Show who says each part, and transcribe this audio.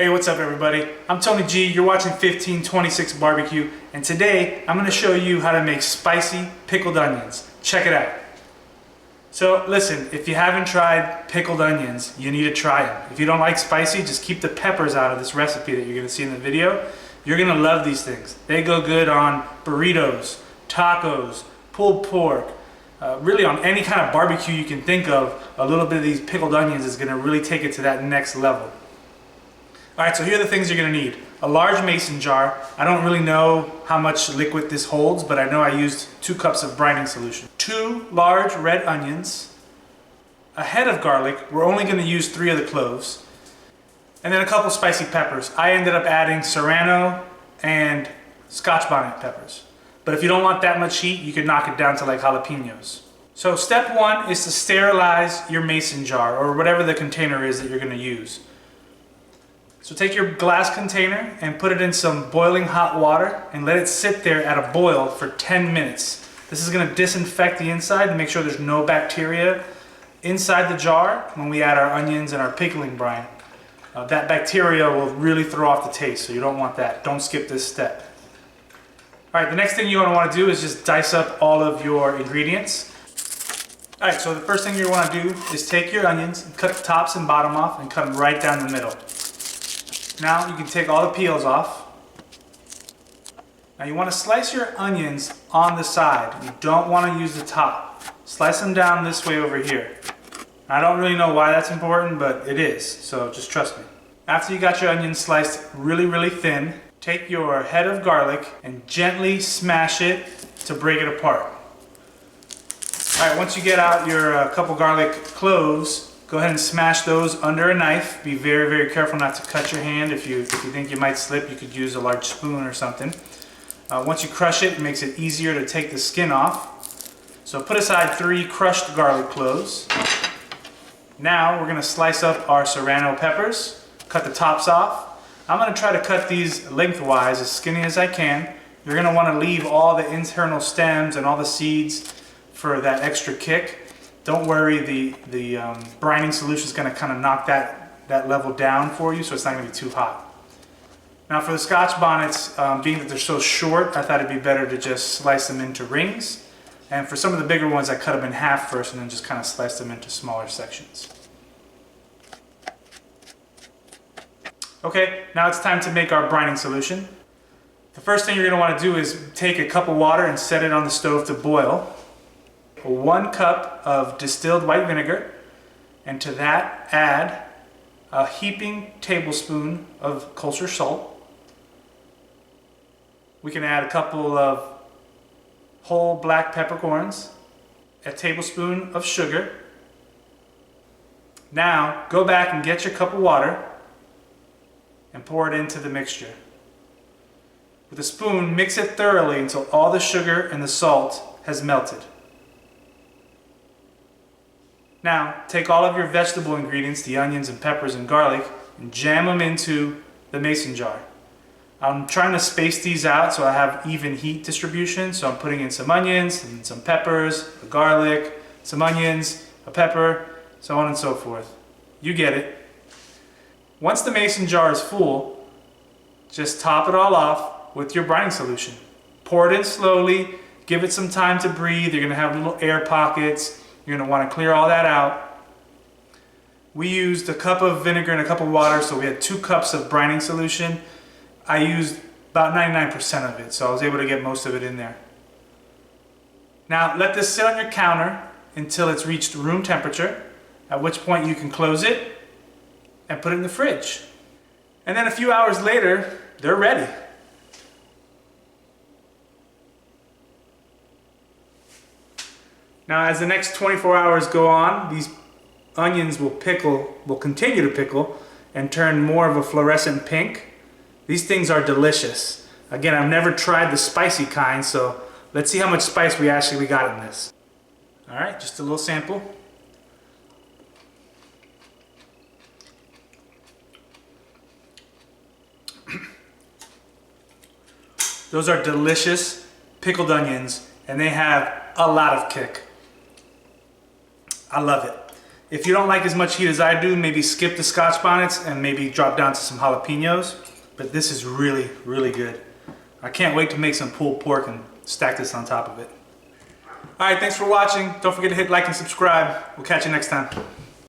Speaker 1: Hey, what's up everybody? I'm Tony G, you're watching 1526 Barbecue, and today I'm going to show you how to make spicy pickled onions. Check it out. So listen, if you haven't tried pickled onions, you need to try them. If you don't like spicy, just keep the peppers out of this recipe that you're going to see in the video. You're going to love these things. They go good on burritos, tacos, pulled pork, really on any kind of barbecue you can think of. A little bit of these pickled onions is going to really take it to that next level. Alright, so here are the things you're going to need. A large mason jar. I don't really know how much liquid this holds, but I know I used 2 cups of brining solution. 2 large red onions. A head of garlic. We're only going to use 3 of the cloves. And then a couple spicy peppers. I ended up adding serrano and Scotch bonnet peppers. But if you don't want that much heat, you can knock it down to like jalapenos. So step 1 is to sterilize your mason jar, or whatever the container is that you're going to use. So take your glass container and put it in some boiling hot water and let it sit there at a boil for 10 minutes. This is going to disinfect the inside and make sure there's no bacteria inside the jar when we add our onions and our pickling brine. That bacteria will really throw off the taste, so you don't want that. Don't skip this step. Alright, the next thing you're going to want to do is just dice up all of your ingredients. Alright, so the first thing you want to do is take your onions, and cut the tops and bottom off, and cut them right down the middle. Now you can take all the peels off. Now you want to slice your onions on the side. You don't want to use the top. Slice them down this way over here. I don't really know why that's important, but it is, so just trust me. After you got your onions sliced really thin, take your head of garlic and gently smash it to break it apart. Alright, once you get out your couple garlic cloves, go ahead and smash those under a knife. Be very careful not to cut your hand. If you think you might slip, you could use a large spoon or something. Once you crush it, it makes it easier to take the skin off. So put aside 3 crushed garlic cloves. Now we're going to slice up our serrano peppers, cut the tops off. I'm going to try to cut these lengthwise, as skinny as I can. You're going to want to leave all the internal stems and all the seeds for that extra kick. Don't worry, the brining solution is going to kind of knock that level down for you, so it's not going to be too hot. Now for the Scotch bonnets, being that they're so short, I thought it'd be better to just slice them into rings. And for some of the bigger ones, I cut them in half first and then just kind of slice them into smaller sections. Okay, now it's time to make our brining solution. The first thing you're going to want to do is take a cup of water and set it on the stove to boil. 1 cup of distilled white vinegar, and to that add a heaping tablespoon of kosher salt. We can add a couple of whole black peppercorns, a tablespoon of sugar. Now go back and get your cup of water and pour it into the mixture. With a spoon, mix it thoroughly until all the sugar and the salt has melted. Now, take all of your vegetable ingredients, the onions and peppers and garlic, and jam them into the mason jar. I'm trying to space these out so I have even heat distribution, so I'm putting in some onions and some peppers, a garlic, some onions, a pepper, so on and so forth. You get it. Once the mason jar is full, just top it all off with your brining solution. Pour it in slowly, give it some time to breathe. You're going to have little air pockets. You're going to want to clear all that out. We used a cup of vinegar and a cup of water, so we had 2 cups of brining solution. I used about 99% of it, so I was able to get most of it in there. Now let this sit on your counter until it's reached room temperature, at which point you can close it and put it in the fridge. And then a few hours later, they're ready. Now as the next 24 hours go on, these onions will continue to pickle and turn more of a fluorescent pink. These things are delicious. Again, I've never tried the spicy kind, so let's see how much spice we actually got in this. Alright, just a little sample. Those are delicious pickled onions, and they have a lot of kick. I love it. If you don't like as much heat as I do, maybe skip the Scotch bonnets and maybe drop down to some jalapenos. But this is really, really good. I can't wait to make some pulled pork and stack this on top of it. All right, thanks for watching. Don't forget to hit like and subscribe. We'll catch you next time.